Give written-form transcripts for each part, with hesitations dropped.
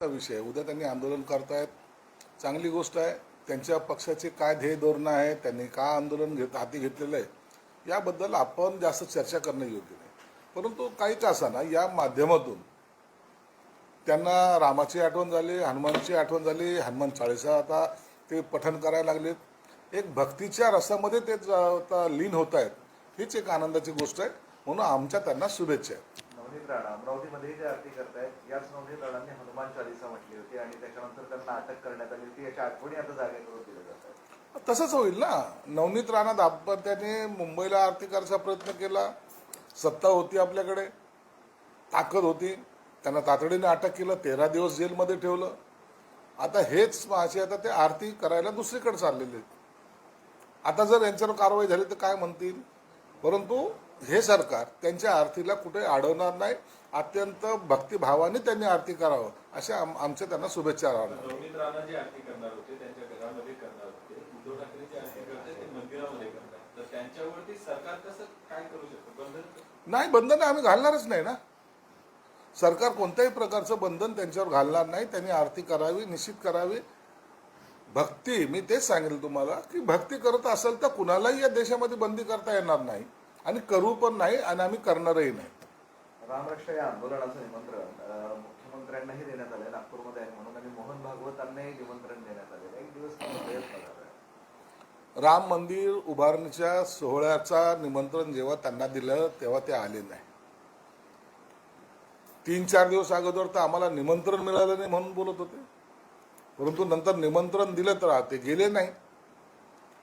विषय उद्या त्यांनी आंदोलन करतायत, चांगली गोष्ट आहे. त्यांच्या पक्षाचे काय ध्येय धोरण आहे, त्यांनी का आंदोलन हाती घेतलेलं आहे याबद्दल आपण जास्त चर्चा करणं योग्य नाही. परंतु काही का असाना या माध्यमातून त्यांना रामाची आठवण झाली, हनुमानची आठवण झाली, हनुमान चाळीसा आता ते पठण करायला लागलेत. एक भक्तीच्या रसामध्ये ते आता लीन होत आहेत. हीच एक आनंदाची गोष्ट आहे. म्हणून आमच्या त्यांना शुभेच्छा आहेत. नवनीत राणा अमरावतीमध्ये जे आरती करतायत, याच नवनीत राणांनी हनुमान चालीसा म्हटली होती आणि त्याच्यानंतर त्यांना अटक करण्यात आली होती. याच्या आठवणी आता जागे करून दिल्या जातात. तसंच होईल ना. नवनीत राणा दाम्पत्याने मुंबईला आरती करायचा प्रयत्न केला, सत्ता होती आपल्याकडे, ताकद होती, त्यांना तातडीने अटक केलं, 13 दिवस जेलमध्ये ठेवलं. आता हेच असे आता ते आरती करायला दुसरीकडे चाललेले आहेत. आता जर यांच्यावर कारवाई झाली तर काय म्हणतील. परंतु हे सरकार त्यांच्या आरतीला कुठे अडवणार नाही. अत्यंत भक्तिभावाने त्यांनी आरती करावं अशा आमच्या त्यांना शुभेच्छा राहणार. नवनीत राणा जे आरती करणार होते त्यांच्या घरामध्ये करणार होते, उद्धव ठाकरे जे आरती करतात ते मंदिरामध्ये करतात, तर त्यांच्यावरती सरकार कसं काय करू शकतं? बंधन नाही, बंधन आम्ही घालणारच नाही ना. सरकार कोणत्याही प्रकारचं बंधन त्यांच्यावर घालणार नाही. त्यांनी आरती करावी, निश्चित करावी. भक्ती, मी तेच सांगेल तुम्हाला की भक्ती करत असेल तर कुणालाही या देशामध्ये बंदी करता येणार नाही आणि करू पण नाही आणि आम्ही करणारही नाही. रामरक्षा या आंदोलनाचं निमंत्रण मुख्यमंत्र्यांनाही देण्यात आलंय, नागपूरमध्ये आहे म्हणून, आणि मोहन भागवतांनाही निमंत्रण देण्यात आलेलं आहे. एक दिवस प्रयत्न झाला. राम मंदिर उभारणीच्या सोहळ्याचा निमंत्रण जेव्हा त्यांना दिलं तेव्हा ते आले नाही. 3-4 दिवस अगोदर तर आम्हाला निमंत्रण मिळालं नाही म्हणून बोलत होते. परंतु नंतर निमंत्रण दिलं तर ते गेले नाही.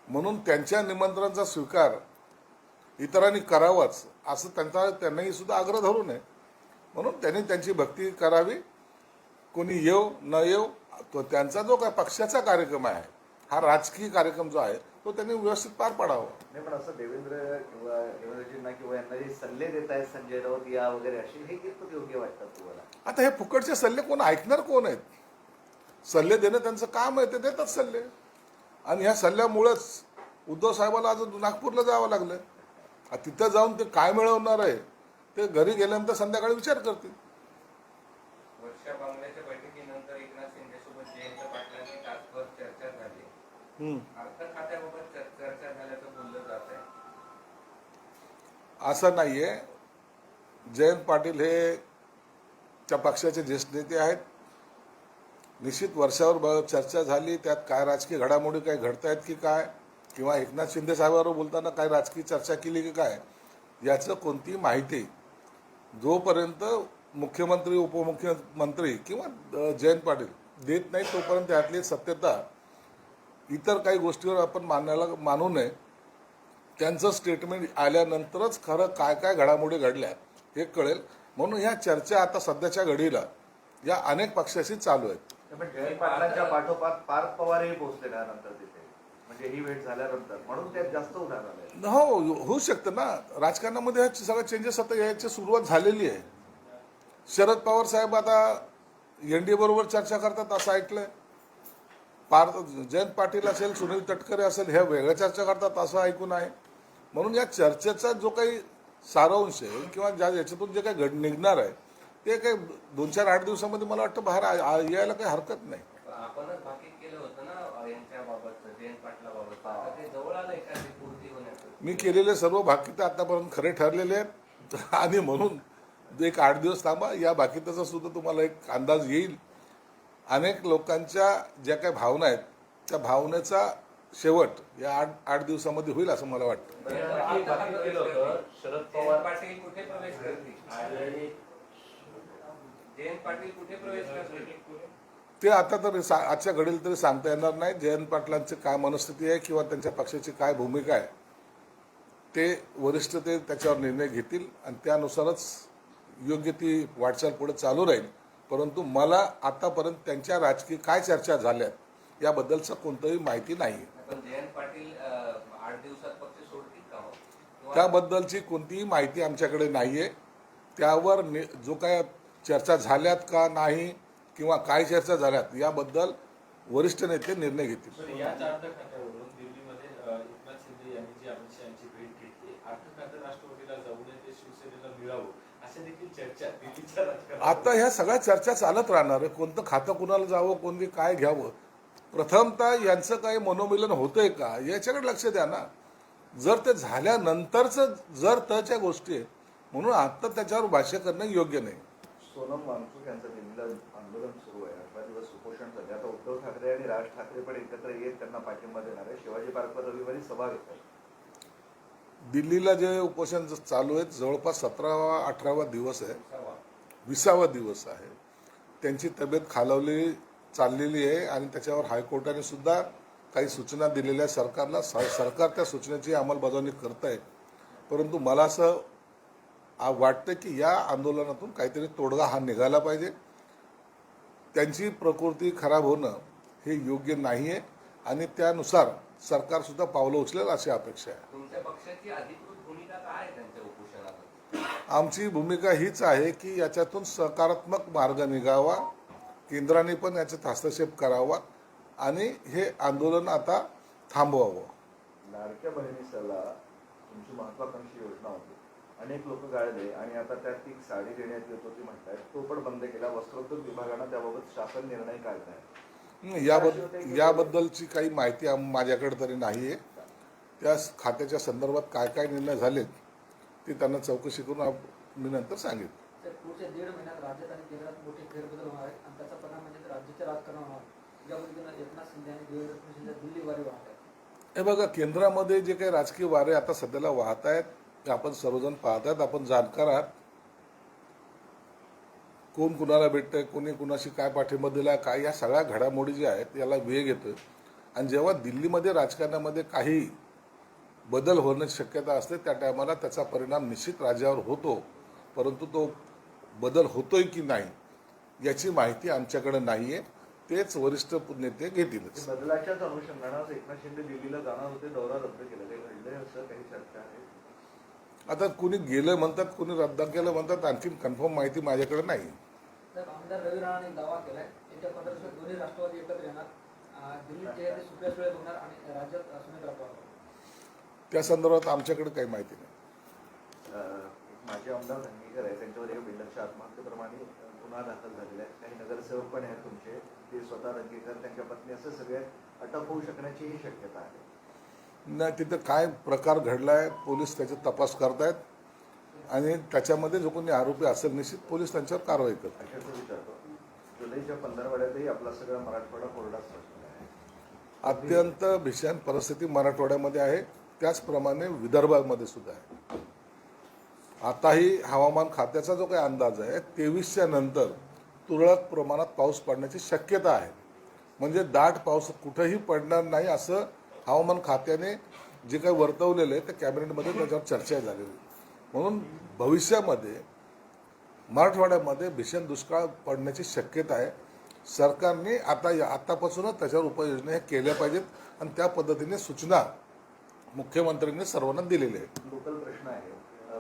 म्हणून त्यांच्या निमंत्रणाचा स्वीकार इतरांनी करावाच असं त्यांनाही सुद्धा आग्रह धरू नये. म्हणून त्यांनी त्यांची भक्ती करावी. कोणी येऊ न येऊ, तो त्यांचा जो काय पक्षाचा कार्यक्रम आहे, हा राजकीय कार्यक्रम जो आहे तो त्यांनी व्यवस्थित पार पाडावा. नाही, पण असं देवेंद्रजींना किंवा यांना जे सल्ले देत आहेत संजय राऊत या वगैरे असे, हे कितपत योग्य वाटतात तुम्हाला? आता हे फुकटचे सल्ले कोण ऐकणार कोण आहेत? सल्ले देणं त्यांचं काम आहे, ते देतात सल्ले. आणि ह्या सल्ल्यामुळेच उद्धव साहेबांना आज नागपूरला जावं लागलं. तिथं जाऊन ते काय मिळवणार आहे ते घरी गेल्यानंतर संध्याकाळी विचार करतील. वर्षा बांगल्याच्या बैठकीनंतर एकनाथ शिंदेसोबत जयंत पाटलांची तासभर चर्चा झाली. अर्थ खात्याबाबत चर्चा झाल्याचं बोललं जात आहे. असं नाहीये. जयंत पाटील हे त्या पक्षाचे ज्येष्ठ नेते आहेत. निश्चित वर्षावर चर्चा झाली, त्यात काय राजकीय घडामोडी काय घडतायत की काय, किंवा एकनाथ शिंदे साहेबांवर बोलताना काय राजकीय चर्चा केली की काय, याचं कोणतीही माहिती जोपर्यंत मुख्यमंत्री, उपमुख्यमंत्री किंवा जयंत पाटील देत नाही तोपर्यंत यातली सत्यता इतर काही गोष्टीवर आपण मानू नये. त्यांचं स्टेटमेंट आल्यानंतरच खरं काय काय घडामोडी घडल्या हे कळेल. म्हणून ह्या चर्चा आता सध्याच्या घडीला या अनेक पक्षाशी चालू आहेत. पण जयंत पाटलांच्या पाठोपाठ पार्थ पवारही पोहोचले त्यानंतर तिथे, म्हणजे ही भेट झाल्यानंतर, म्हणून त्यात जास्त उधार आले. हो, होऊ शकतं ना. राजकारणामध्ये ह्या सगळ्या चेंजेस आता याची सुरुवात झालेली आहे. शरद पवार साहेब आता एनडीए बरोबर चर्चा करतात असं ऐकलंय. जयंत पाटील असेल, सुनील तटकरे असेल, ह्या वेगळ्या चर्चा करतात असं ऐकून आहे. म्हणून या चर्चेचा जो काही सारांश आहे किंवा याच्यातून जे काही निघणार आहे ते काही 2-4-8 दिवसामध्ये मला वाटतं बाहेर यायला काही हरकत नाही. आपणच भाकीत केलं होतं ना यांच्याबाबत, जयंत पाटलाबाबत. आता ते जवळ आलंय का ते पूर्ती होण्याचं? मी केलेले सर्व भाकीत आतापर्यंत खरे ठरलेले आहेत आणि म्हणून एक 8 दिवस थांबा, या भाकीताचा सुद्धा तुम्हाला एक अंदाज येईल. अनेक लोकांच्या ज्या काही भावना आहेत त्या भावनेचा शेवट या 8 दिवसामध्ये होईल असं मला वाटतं. शरद पवार पाटील कुठे प्रवेश करतील? जयंत पाटील कुठे प्रवेश करतील ते आता तर आजच्या घडीला तरी सांगता येणार नाही. जयंत पाटलांची काय मनस्थिती आहे किंवा त्यांच्या पक्षाची काय भूमिका आहे ते वरिष्ठ ते त्याच्यावर निर्णय घेतील आणि त्यानुसारच योग्य ती वाटचाल पुढे चालू राहील. परंतु मला आतापर्यंत त्यांच्या राजकीय काय चर्चा झाल्यात याबद्दलचं कोणतंही माहिती नाही. पण जयंत पाटील 8 दिवसात पक्ष सोडतील का हो? त्याबद्दलची कोणतीही माहिती आमच्याकडे नाहीये. त्यावर जो काय चर्चा झाल्यात का नाही किंवा काय चर्चा झाल्यात याबद्दल वरिष्ठ नेते निर्णय घेतील. याच अर्थ खात्यावरून दिल्लीमध्ये एकनाथ शिंदे यांनी जी अमित शहा यांची भेट घेतली, अर्थ खातं राष्ट्रवादीला जाऊ नये, ते शिवसेनेला मिळावं अशा असे देखील चर्चा दिल्लीच्या राजकारणात आता ह्या सगळ्या चर्चा चालत राहणार आहे. कोणतं खातं कुणाला जावं, कोणी काय घ्यावं. प्रथमतः यांचं काही मनोमिलन होतंय का याच्याकडे लक्ष द्या ना. जर ते झाल्यानंतरचं जर त्याच्या गोष्टी आहेत, म्हणून आता त्याच्यावर भाष्य करणं योग्य नाही. सोनम वांगचुक यांचं दिल्लीला आंदोलन सुरू आहे. 18 दिवस उपोषण झाले. आता उद्धव ठाकरे आणि राज ठाकरे पण एकत्र येत त्यांना पाठिंबा देणार आहे. शिवाजी पार्कवर रविवारी सभा घेत आहे. दिल्लीला जे उपोषण चालू आहे जवळपास 17वा-18वा दिवस आहे, 20वा दिवस आहे. त्यांची तब्येत खालावली चाललेली आहे आणि त्याच्यावर हायकोर्टाने सुद्धा काही सूचना दिलेल्या आहे सरकारला. सरकार त्या सूचनेची अंमलबजावणी करत आहे. परंतु मला असं वाटतं की या आंदोलनातून काहीतरी तोडगा हा निघाला पाहिजे. त्यांची प्रकृती खराब होणं हे योग्य नाही आहे आणि त्यानुसार सरकार सुद्धा पावलं उचलेल अशी अपेक्षा आहे. तुमच्या पक्षाची अधिकृत भूमिका काय आहे त्यांच्या उपोषणामध्ये? आमची भूमिका हीच आहे की याच्यातून सकारात्मक मार्ग निघावा, केंद्राने पण याच्यात हस्तक्षेप करावा आणि हे आंदोलन आता थांबवावं. लाडक्या बहिणीला तुमची महत्वाकांक्षी योजना होती. अनेक लोक गाळले आणि आता त्यात ती साडी देण्यात येत होती म्हणतायत. तो पण बंद केला. वस्त्रोद्योग विभागानं त्याबाबत शासन निर्णय काढलाय. याबद्दलची काही माहिती माझ्याकडे तरी नाही आहे. त्या खात्याच्या संदर्भात काय काय निर्णय झालेत ते त्यांना चौकशी करून मी नंतर सांगेन. तर पुढच्या 1.5 महिन्यात राज्यात आणि केंद्रात मोठे फेरबदल होणार आहेत आणि त्याचा परिणाम म्हणजे राज्याच्या राजकारणावर होणार आहे. ज्या पद्धतीनं एकनाथ शिंदे आणि देवेंद्र फडणवीस दिल्ली वारी वाहत आहेत. हे बघा, केंद्रामध्ये जे काही राजकीय वारे आता सध्याला वाहत आहेत ते आपण सर्वजण पाहत आहेत. आपण जाणकार आहात. कोण कुणाला भेटतंय, कोणी कुणाशी काय पाठिंबा दिला, काय या सगळ्या घडामोडी ज्या आहेत याला वेग येतोय. आणि जेव्हा दिल्लीमध्ये राजकारणामध्ये काही बदल होण्याची शक्यता असते त्या टायमाला त्याचा परिणाम निश्चित राज्यावर होतो. परंतु तो बदल होतोय की नाही याची माहिती आमच्याकडे नाही आहे. तेच वरिष्ठ नेते घेतीलच. बदलाच्याच अनुषंगानं एकनाथ शिंदे दिल्लीला जाणार होते. दौरा रद्द केला. ते घडलंय असं काही चर्चा आहे. आता कुणी गेलं म्हणतात, कुणी रद्द केलं म्हणतात. आणखी कन्फर्म माहिती माझ्याकडे नाही. तर आमदार रवी राणाने दावा केलाय येत्या 15 दिवसात दोन्ही राष्ट्रवादी एकत्र येणार. दिल्लीत चेहरे सुप्रिया सुळे होणार आणि राज्यात सुनील राठोड. त्या संदर्भात आमच्याकडे काही माहिती नाही. माझे आमदार धंगेकर आहे. त्यांच्यावर एका बिल्डरच्या आत्महत्येप्रमाणे गुन्हा दाखल झालेला आहे. काही नगरसेवक पण आहेत तुमचे. ते स्वतः धंगेकर, त्यांच्या पत्नी असं सगळे अटक होऊ शकण्याचीही शक्यता आहे. नाही, तिथं काय प्रकार घडलाय पोलीस त्याचा तपास करतायत आणि त्याच्यामध्ये जो कोणी आरोपी असेल निश्चित पोलीस त्यांच्यावर कारवाई करतात. अशाच विचारतो. जुलैच्या 15 आपला सगळा मराठवाडा कोरडाच राहिलेला आहे. अत्यंत भीषण परिस्थिती मराठवाड्यामध्ये आहे. त्याचप्रमाणे विदर्भामध्ये सुद्धा आहे. आताही हवामान खात्याचा जो काही अंदाज आहे 23च्या नंतर तुरळक प्रमाणात पाऊस पडण्याची शक्यता आहे. म्हणजे दाट पाऊस कुठेही पडणार नाही असं हवामान खात्याने जे काही वर्तवलेलं आहे ते कॅबिनेटमध्ये त्याच्यावर चर्चा झालेली. म्हणून भविष्यामध्ये मराठवाड्यामध्ये भीषण दुष्काळ पडण्याची शक्यता आहे. सरकारने आतापासूनच त्याच्यावर उपाययोजना हे केल्या पाहिजेत आणि त्या पद्धतीने सूचना मुख्यमंत्र्यांनी सर्वांना दिलेल्या आहेत. लोकल प्रश्न आहे.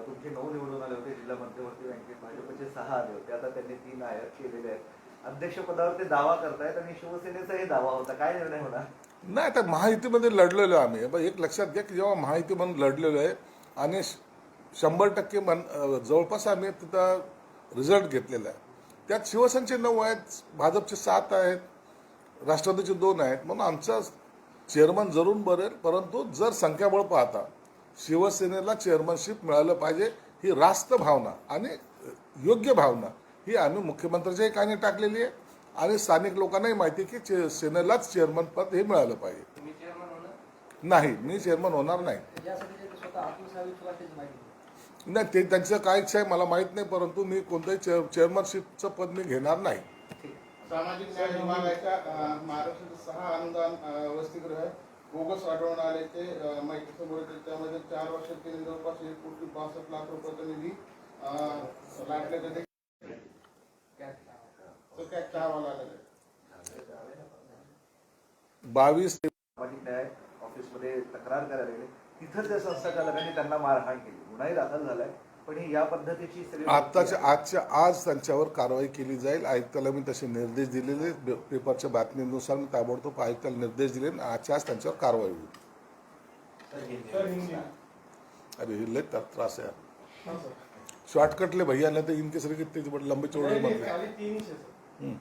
तुमचे 9 निवडून आले होते जिल्हा मध्यवर्ती बँकेत. भाजपचे 6 आले होते. आता त्यांनी 3 आयात केलेले आहेत. अध्यक्षपदावर ते दावा करतायत आणि शिवसेनेचाही दावा होता. काय निर्णय होणार? नाही, आता महायुतीमध्ये लढलेलो आहे आम्ही. एक लक्षात घ्या की जेव्हा महायुतीमध्ये लढलेलो आहे आणि 100% जवळपास आम्ही तिथं रिझल्ट घेतलेला आहे. त्यात शिवसेनेचे 9 आहेत, भाजपचे 7 आहेत, राष्ट्रवादीचे 2 आहेत. म्हणून आमचा चेअरमन जरूर बरेल. परंतु जर संख्याबळ पाहता शिवसेनेला चेअरमनशिप मिळालं पाहिजे ही रास्त भावना आणि योग्य भावना ही आम्ही मुख्यमंत्र्याच्याही कानी टाकलेली आहे आणि स्थानिक लोकांनाही माहिती आहे की सेनेलाच चेअरमन पद हे मिळालं पाहिजे. तुम्ही चेअरमन होणार? नाही, मी चेअरमन होणार नाही. यासाठी ते स्वतः आत्मसावी त्याची माहिती नाही, ते त्यांचं काय इच्छा आहे मला माहीत नाही. परंतु मी कोणत्याही चेअरमनशिपचं पद मी घेणार नाही. सामाजिक न्याय विभागाच्या महाराष्ट्रातील 6 अनुदान वसतिगृह बोगस आढळून आले. ते माहितीसमोर येते. त्यामध्ये 4 वर्षात त्यांनी जवळपास 1,62 लाख रुपयाचा निधी लाटल्याचं ते काय आलेलं आहे. 22 सामाजिक न्याय ऑफिसमध्ये तक्रार करायला गेले. तिथं त्या संस्थाचालकांनी त्यांना मारहाण केली. गुन्हाही दाखल झालाय. पण ही या पद्धतीची आज त्यांच्यावर कारवाई केली जाईल. आयुक्ताला मी तसे निर्देश दिलेले. पेपरच्या बातमीनुसार मी ताबडतोब आयुक्ताला निर्देश दिले आणि आजच्या आज त्यांच्यावर कारवाई होईल. अरे हे लय त्रास आहे. शॉर्टकट ले भैया, नहीं तो इनके सर कितने बड़े लंबे चौड़े नहीं, बन खाली 3 ही है सर। गए।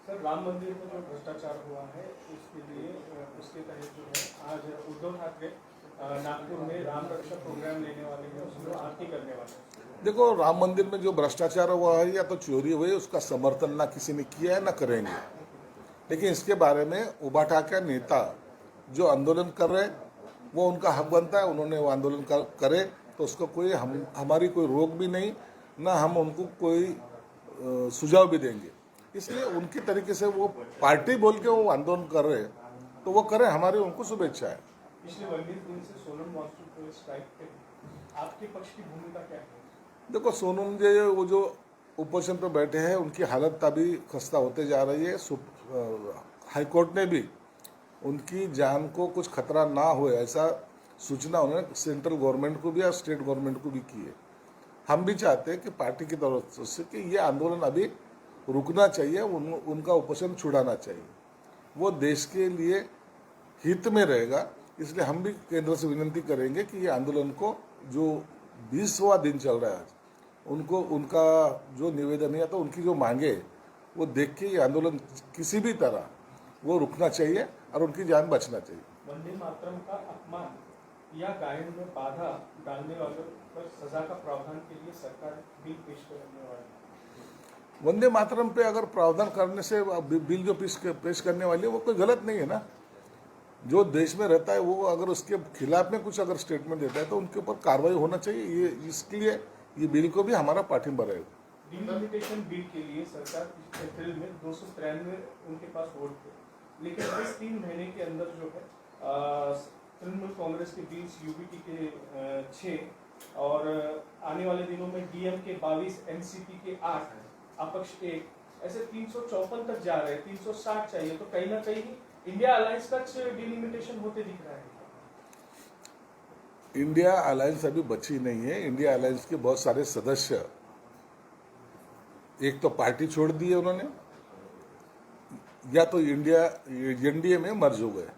सर, राम मंदिर में जो भ्रष्टाचार हुआ है उसके लिए उसके तहत जो है आज उद्धव ठाकरे नागपुर में राम रक्षा प्रोग्राम लेने वाले हैं, उसमें आरती करने वाले हैं। देखो, राम मंदिर में जो भ्रष्टाचार हुआ है या तो चोरी हुई है, उसका समर्थन ना किसी ने किया है ना करेंगे। लेकिन इसके बारे में उबाटा के नेता जो आंदोलन कर रहे हैं वो उनका हक बनता है, उन्होंने वो आंदोलन करे तो उसको कोई हमारी कोई रोक भी नहीं, ना हम उनको कोई सुझाव भी देंगे। इसलिए उनकी तरीके से वो पार्टी बोल के वो आंदोलन कर रहे हैं तो वो करें, हमारी उनको शुभेच्छा है। पिछले 19 दिन से सोनम वांगचुक स्ट्राइक पे, आपके पक्ष की भूमिका क्या है? देखो, सोनम जी वो जो ओपोजिशन पर बैठे हैं उनकी हालत अभी खस्ता होते जा रही है। हाईकोर्ट ने भी उनकी जान को कुछ खतरा ना हो ऐसा सूचना उन्होंने सेंट्रल गवर्नमेंट को भी और स्टेट गवर्नमेंट को भी की है। हम भी चाहते हैं कि पार्टी की तरफ से कि ये आंदोलन अभी रुकना चाहिए, उनका ओपोजिशन छुड़ाना चाहिए, वो देश के लिए हित में रहेगा। इसलिए हम भी केंद्र से विनती करेंगे कि ये आंदोलन को जो 20वां दिन चल रहा है आज, उनको उनका जो निवेदन है तो उनकी जो मांगे वो देख के ये आंदोलन किसी भी तरह वो रुकना चाहिए और उनकी जान बचना चाहिए। वंदे मातरम का अपमान या गायन में बाधा डालने वालों पर सजा का प्रावधान के लिए सरकार बिल पेश करने वाली है। वंदे मातरम पे अगर प्रावधान करने से बिल जो पेश करने वाली है वो कोई गलत नहीं है ना। जो देश में रहता है वो अगर उसके खिलाफ में कुछ अगर स्टेटमेंट देता है तो उनके ऊपर कार्रवाई होना चाहिए। ये इसके लिए ये बिल को भी हमारा पाठिंबा रहेगा। डिलिमिटेशन बिल के लिए सरकार अप्रैल में 293 उनके पास वोट थे, लेकिन इस 3 महीने के अंदर जो है तृणमूल कांग्रेस के 20, यूपीटी के 6 और आने वाले दिनों में डीएम के 22, एनसीपी के 8, अपक्ष 1, ऐसे 354 तक जा रहे हैं। 360 चाहिए, तो कहीं ना कहीं इंडिया अलायंस का डिलिमिटेशन होते दिख रहा है। इंडिया अलायंस अभी बची नहीं है। इंडिया अलायंस के बहुत सारे सदस्य एक तो पार्टी छोड़ दी है उन्होंने, या तो इंडिया एनडीए में मर्ज हो गए।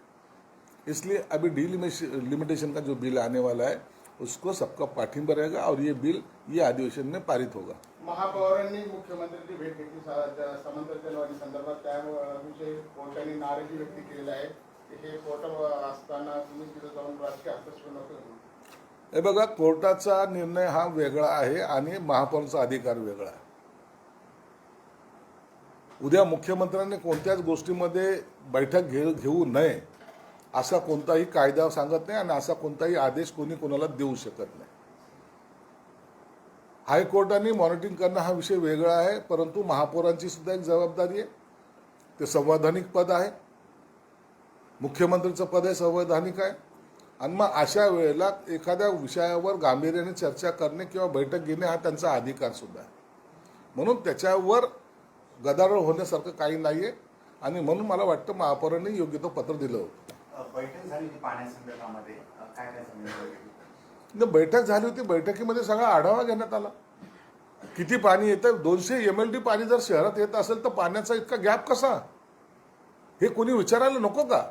इसलिए अभी डिलिमिटेशन का जो बिल आने वाला है उसको सबका पाठिंबा रहेगा और ये बिल ये अधिवेशन में पारित होगा। महापौरांनी मुख्यमंत्र्यांची भेट घेतली समांतर चलवाणी संदर्भात त्याविषयी कोर्टाने नाराजी व्यक्त केलेली आहे की हे कोर्ट असताना तुम्ही तिथे जाऊन राजकीय हस्तक्षेप नको करू. हे बघा, कोर्टाचा निर्णय हा वेगळा आहे आणि महापौरांचा अधिकार वेगळा आहे। उद्या मुख्यमंत्र्यांनी कोणत्याच गोष्टीमध्ये बैठक घेऊ नये असा कोणताही कायदा सांगत नाही आणि असा कोणताही आदेश कोणी कोणाला देऊ शकत नाही। हायकोर्टाने मॉनिटरिंग करणं हा विषय वेगळा आहे, परंतु महापौरांची सुद्धा एक जबाबदारी आहे। ते संवैधानिक पद आहे, मुख्यमंत्रीचं पद आहे संवैधानिक आहे आणि मग अशा वेळेला एखाद्या विषयावर गांभीर्याने चर्चा करणे किंवा बैठक घेणे हा त्यांचा अधिकार सुद्धा आहे। म्हणून त्याच्यावर गदारोळ होण्यासारखं काही नाहीये आणि म्हणून मला वाटतं महापौरांनी योग्य तो पत्र दिलं होतं। बैठक झाली होती पाण्यासंदर्भामध्ये काय काय सांगितलं? बैठक झाली होती, बैठकीमध्ये सगळा आढावा घेण्यात आला। किती पाणी येतं, 200 MLD पाणी जर शहरात येत असेल तर पाण्याचा इतका गॅप कसा, हे कोणी विचारायला नको का?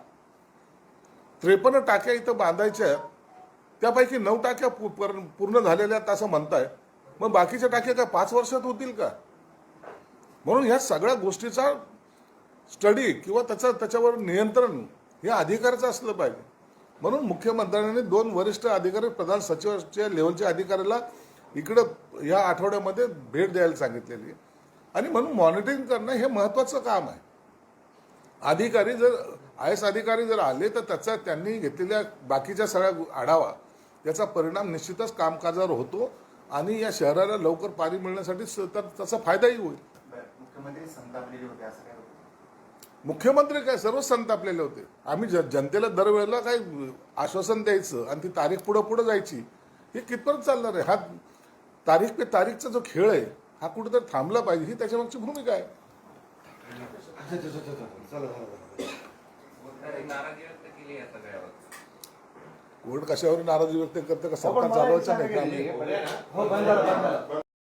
53 टाक्या इथं बांधायच्या, त्यापैकी 9 टाक्या पूर्ण झालेल्या आहेत असं म्हणताय, मग बाकीच्या टाक्या काय 5 वर्षात होतील का? म्हणून ह्या सगळ्या गोष्टीचा स्टडी किंवा त्याच्यावर नियंत्रण हे अधिकाऱ्याचं असलं पाहिजे। म्हणून मुख्यमंत्र्यांनी 2 वरिष्ठ अधिकारी प्रधान सचिवाच्या लेवलच्या अधिकाऱ्याला इकडं या आठवड्यामध्ये भेट द्यायला सांगितलेली आहे आणि म्हणून मॉनिटरिंग करणं हे महत्त्वाचं काम आहे। अधिकारी जर IAS अधिकारी जर आले तर त्यांनी घेतलेल्या बाकीच्या सगळ्या आढावा त्याचा परिणाम निश्चितच कामकाजावर होतो आणि या शहराला लवकर पाणी मिळण्यासाठी त्याचा फायदाही होईल। मुख्यमंत्री संतापलेले होते असं काय होतं? मुख्यमंत्री काय सर्व संतापलेले होते। आम्ही जनतेला दरवेळेला काय आश्वासन द्यायचं आणि ती तारीख पुढे जायची, हे कितपर्यंत चालणार आहे? हा तारीख पे तारीखचा जो खेळ आहे हा कुठेतरी थांबला पाहिजे, ही त्याच्यामागची भूमिका आहे। नाराजी व्यक्त केली या सगळ्यावर. कोर्ट कशावर नाराजी व्यक्त करते का? सरकार चालवायचं नाही का?